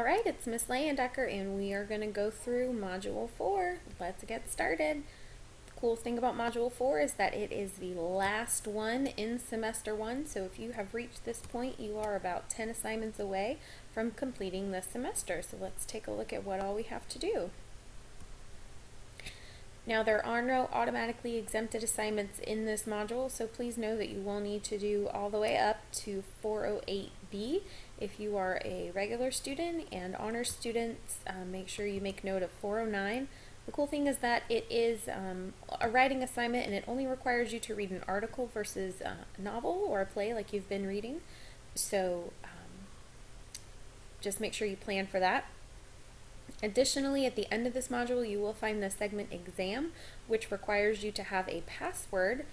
Alright, it's Miss Leyendecker and we are going to go through Module 4. Let's get started. The cool thing about Module 4 is that it is the last one in Semester 1, so if you have reached this point, you are about 10 assignments away from completing the semester. So let's take a look at what all we have to do. Now there are no automatically exempted assignments in this module, so please know that you will need to do all the way up to 408B. If you are a regular student and honors students, make sure you make note of 409. The cool thing is that it is a writing assignment and it only requires you to read an article versus a novel or a play like you've been reading. So just make sure you plan for that. Additionally, at the end of this module, you will find the segment exam, which requires you to have a password.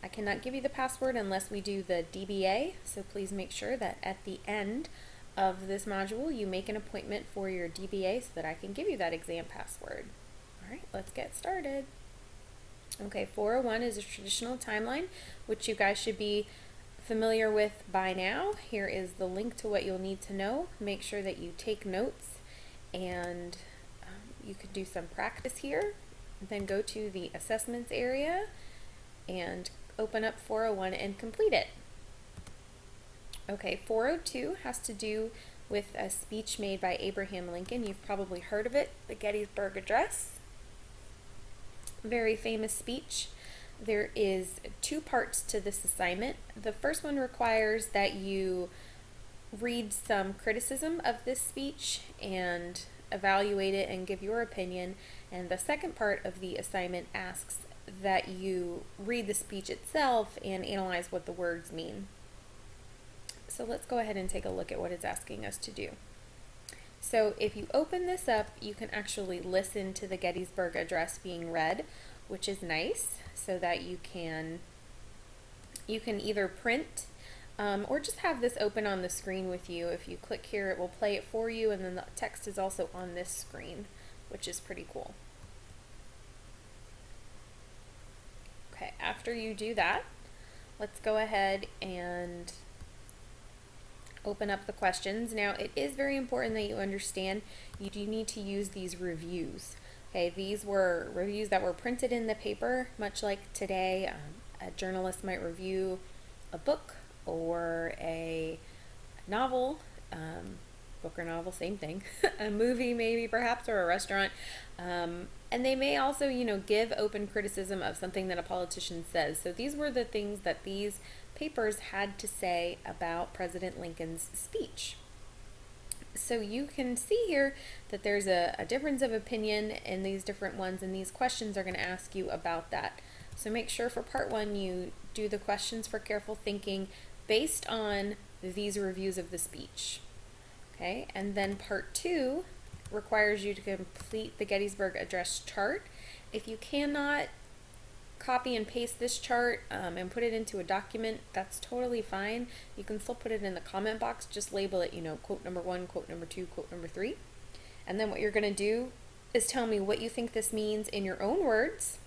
I cannot give you the password unless we do the DBA, so please make sure that at the end of this module, you make an appointment for your DBA so that I can give you that exam password. All right, let's get started. Okay, 401 is a traditional timeline, which you guys should be familiar with by now. Here is the link to what you'll need to know. Make sure that you take notes. And you could do some practice here, then go to the assessments area and open up 401 and complete it. Okay, 402 has to do with a speech made by Abraham Lincoln. You've probably heard of it, the Gettysburg Address. Very famous speech. There is two parts to this assignment. The first one requires that you read some criticism of this speech and evaluate it and give your opinion, and the second part of the assignment asks that you read the speech itself and analyze what the words mean. So let's go ahead and take a look at what it's asking us to do. So if you open this up, you can actually listen to the Gettysburg Address being read, which is nice, so that you can either print or just have this open on the screen with you. If you click here, it will play it for you, and then the text is also on this screen, which is pretty cool. Okay, after you do that, let's go ahead and open up the questions. Now, it is very important that you understand you do need to use these reviews. Okay, these were reviews that were printed in the paper, much like today. A journalist might review a book or a novel, book or novel, same thing, a movie maybe perhaps, or a restaurant, and they may also, give open criticism of something that a politician says. So these were the things that these papers had to say about President Lincoln's speech. So you can see here that there's a difference of opinion in these different ones, and these questions are going to ask you about that. So make sure for part one you do the questions for careful thinking based on these reviews of the speech. Okay, and then part two requires you to complete the Gettysburg Address chart. If you cannot copy and paste this chart and put it into a document, that's totally fine. You can still put it in the comment box, just label it, quote number 1, quote number 2, quote number 3. And then what you're going to do is tell me what you think this means in your own words.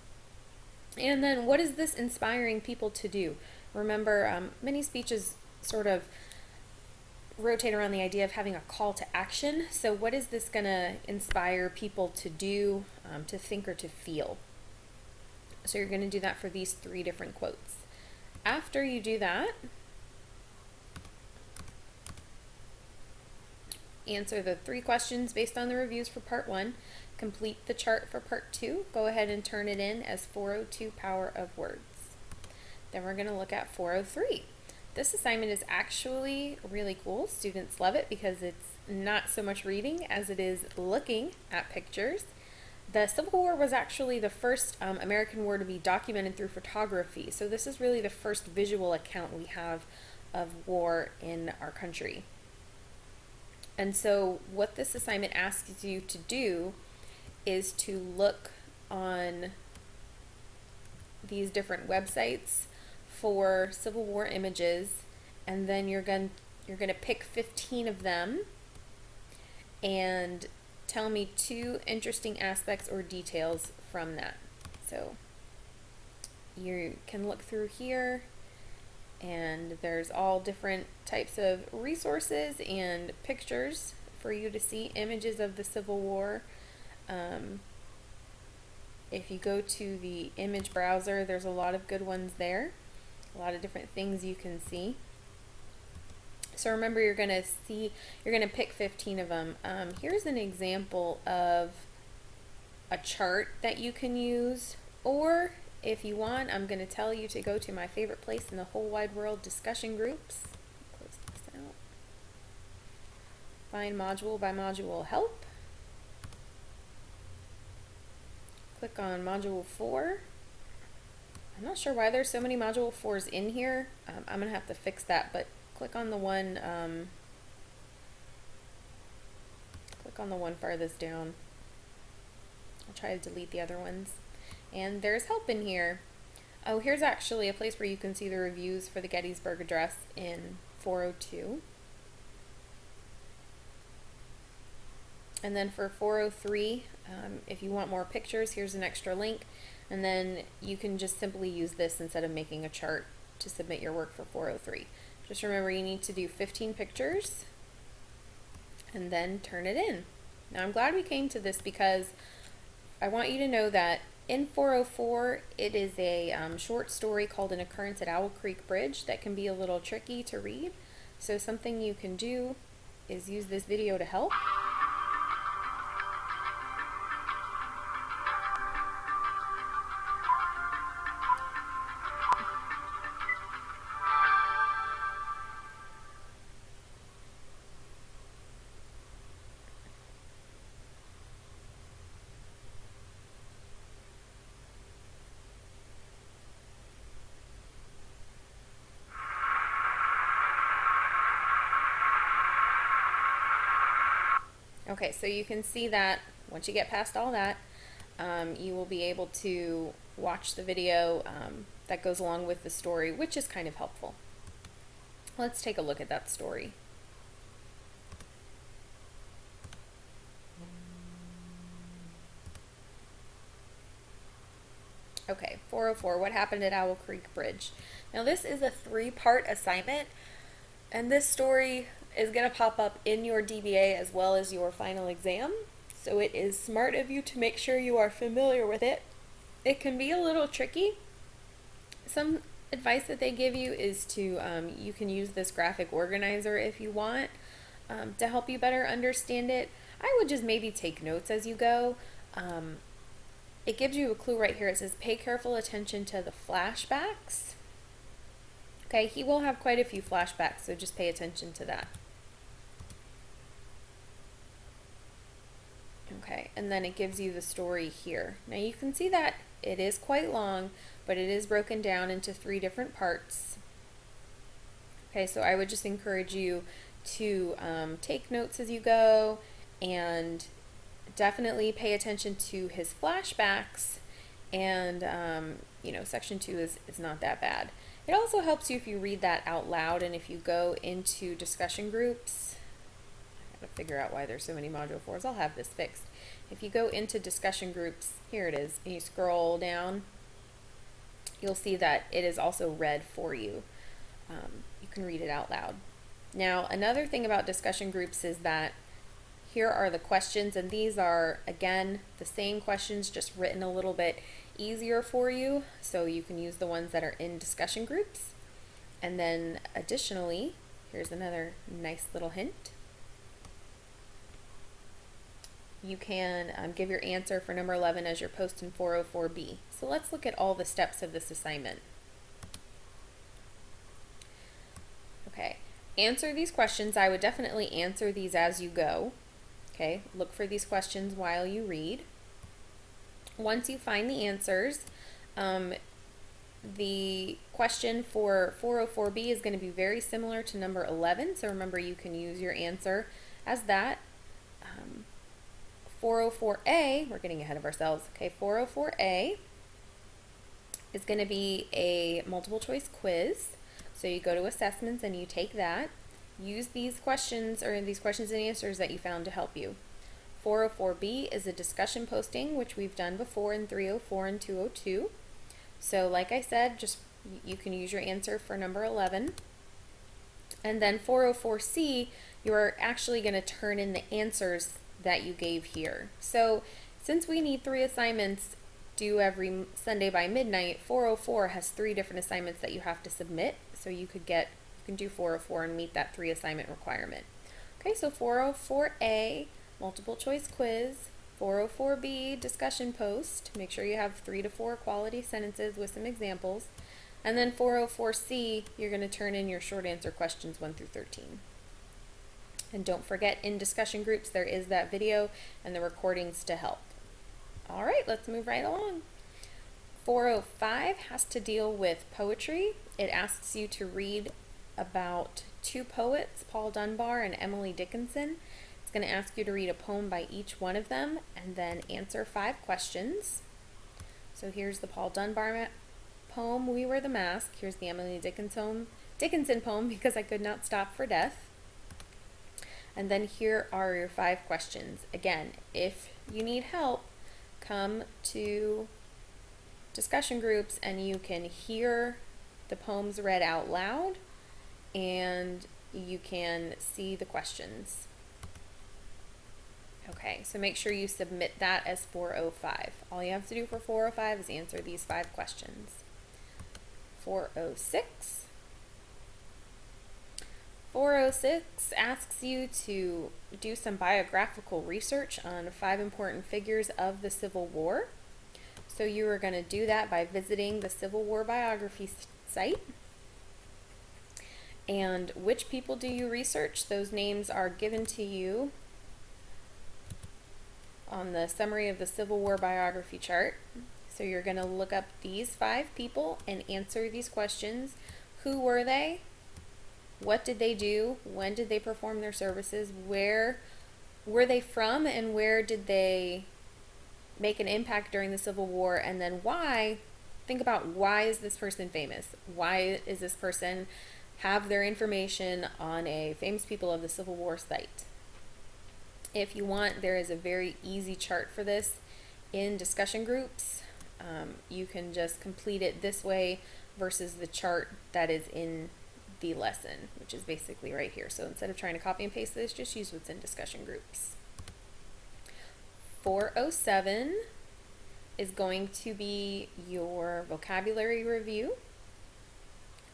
And then what is this inspiring people to do? Remember, many speeches sort of rotate around the idea of having a call to action. So what is this going to inspire people to do, to think, or to feel? So you're going to do that for these 3 different quotes. After you do that, answer the 3 questions based on the reviews for part 1. Complete the chart for part 2. Go ahead and turn it in as 402 Power of Words. Then we're going to look at 403. This assignment is actually really cool. Students love it because it's not so much reading as it is looking at pictures. The Civil War was actually the first American war to be documented through photography. So this is really the first visual account we have of war in our country. And so what this assignment asks you to do is to look on these different websites for Civil War images, and then you're going to pick 15 of them and tell me 2 interesting aspects or details from that. So you can look through here, and there's all different types of resources and pictures for you to see images of the Civil War. If you go to the image browser, there's a lot of good ones there, a lot of different things you can see. So remember, you're going to pick 15 of them. Here's an example of a chart that you can use, or if you want, I'm going to tell you to go to my favorite place in the whole wide world, discussion groups. Close this out. Find module by module help. Click on module 4. I'm not sure why there's so many module 4s in here. I'm going to have to fix that, but click on the one farthest down. I'll try to delete the other ones. And there's help in here. Oh, here's actually a place where you can see the reviews for the Gettysburg Address in 402. And then for 403, if you want more pictures, here's an extra link. And then you can just simply use this instead of making a chart to submit your work for 403. Just remember, you need to do 15 pictures and then turn it in. Now, I'm glad we came to this because I want you to know that in 404, it is a short story called An Occurrence at Owl Creek Bridge that can be a little tricky to read. So something you can do is use this video to help. Okay, so you can see that once you get past all that, you will be able to watch the video that goes along with the story, which is kind of helpful. Let's take a look at that story. Okay, 404, what happened at Owl Creek Bridge? Now this is a 3-part assignment, and this story is going to pop up in your DBA as well as your final exam. So it is smart of you to make sure you are familiar with it. It can be a little tricky. Some advice that they give you is to, you can use this graphic organizer if you want to help you better understand it. I would just maybe take notes as you go. It gives you a clue right here. It says pay careful attention to the flashbacks. Okay, he will have quite a few flashbacks, so just pay attention to that. Okay, and then it gives you the story here. Now you can see that it is quite long, but it is broken down into 3 different parts. Okay, so I would just encourage you to take notes as you go, and definitely pay attention to his flashbacks, and you know, section 2 is not that bad. It also helps you if you read that out loud, and if you go into discussion groups, I gotta figure out why there's so many module 4s. I'll have this fixed. If you go into discussion groups, here it is, and you scroll down, you'll see that it is also read for you. You can read it out loud. Now, another thing about discussion groups is that here are the questions, and these are, again, the same questions, just written a little bit easier for you, so you can use the ones that are in discussion groups. And then additionally, here's another nice little hint. You can give your answer for number 11 as your post in 404B. So let's look at all the steps of this assignment. Okay, answer these questions. I would definitely answer these as you go. Okay, look for these questions while you read. Once you find the answers, the question for 404B is going to be very similar to number 11, so remember you can use your answer as that. 404A, we're getting ahead of ourselves, okay, 404A is going to be a multiple choice quiz, so you go to assessments and you take that. Use these questions, or these questions and answers that you found to help you. 404B is a discussion posting, which we've done before in 304 and 202. So like I said, just you can use your answer for number 11. And then 404C, you're actually going to turn in the answers that you gave here. So since we need 3 assignments due every Sunday by midnight, 404 has 3 different assignments that you have to submit. So you can do 404 and meet that 3 assignment requirement. Okay, so 404A, multiple choice quiz, 404B, discussion post. Make sure you have 3 to 4 quality sentences with some examples. And then 404C, you're going to turn in your short answer questions 1 through 13. And don't forget, in discussion groups, there is that video and the recordings to help. All right, let's move right along. 405 has to deal with poetry. It asks you to read about 2 poets, Paul Dunbar and Emily Dickinson. It's going to ask you to read a poem by each one of them and then answer 5 questions. So here's the Paul Dunbar poem, We Were the Mask. Here's the Emily Dickinson poem, Because I Could Not Stop for Death. And then here are your 5 questions. Again, if you need help, come to discussion groups and you can hear the poems read out loud and you can see the questions. Okay, so make sure you submit that as 405. All you have to do for 405 is answer these 5 questions. 406. 406 asks you to do some biographical research on 5 important figures of the Civil War. So you are going to do that by visiting the Civil War biography site. And which people do you research? Those names are given to you on the summary of the Civil War biography chart. So you're going to look up these 5 people and answer these questions. Who were they? What did they do? When did they perform their services? Where were they from? And where did they make an impact during the Civil War? And then why? Think about, why is this person famous? Why is this person have their information on a famous people of the Civil War site? If you want, there is a very easy chart for this in discussion groups. You can just complete it this way versus the chart that is in the lesson, which is basically right here. So instead of trying to copy and paste this, just use what's in discussion groups. 407 is going to be your vocabulary review.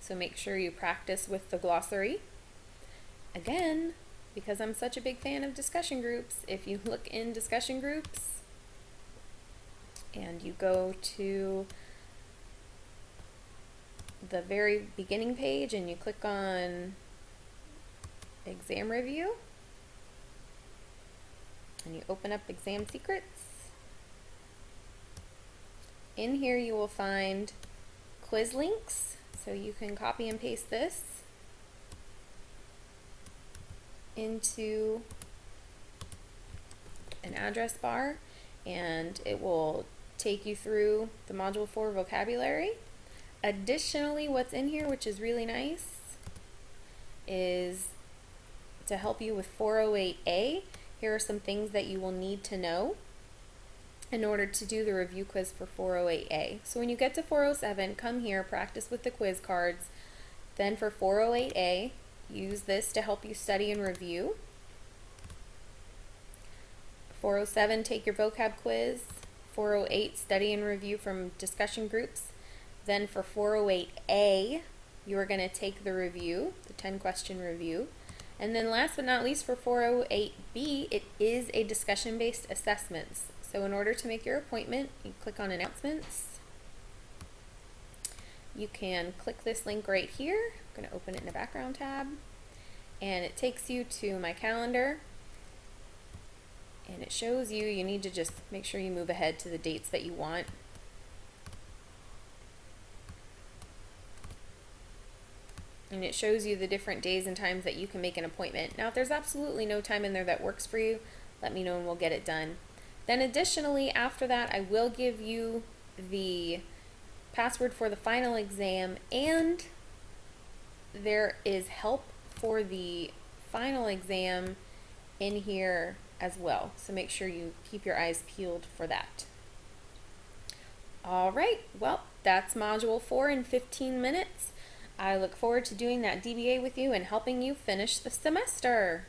So make sure you practice with the glossary. Again, because I'm such a big fan of discussion groups, if you look in discussion groups and you go to the very beginning page and you click on exam review and you open up exam secrets, in here you will find quiz links, so you can copy and paste this into an address bar and it will take you through the Module 4 vocabulary. Additionally, what's in here, which is really nice, is to help you with 408A. Here are some things that you will need to know in order to do the review quiz for 408A. So when you get to 407, come here, practice with the quiz cards. Then for 408A, use this to help you study and review. 407, take your vocab quiz. 408, study and review from discussion groups. Then for 408A, you are going to take the review, the 10-question review. And then last but not least, for 408B, it is a discussion-based assessments. So in order to make your appointment, you click on announcements. You can click this link right here. I'm going to open it in the background tab. And it takes you to my calendar. And it shows you, you need to just make sure you move ahead to the dates that you want. And it shows you the different days and times that you can make an appointment. Now, if there's absolutely no time in there that works for you, let me know and we'll get it done. Then additionally, after that, I will give you the password for the final exam, and there is help for the final exam in here as well. So make sure you keep your eyes peeled for that. All right, well, that's Module 4 in 15 minutes. I look forward to doing that DBA with you and helping you finish the semester.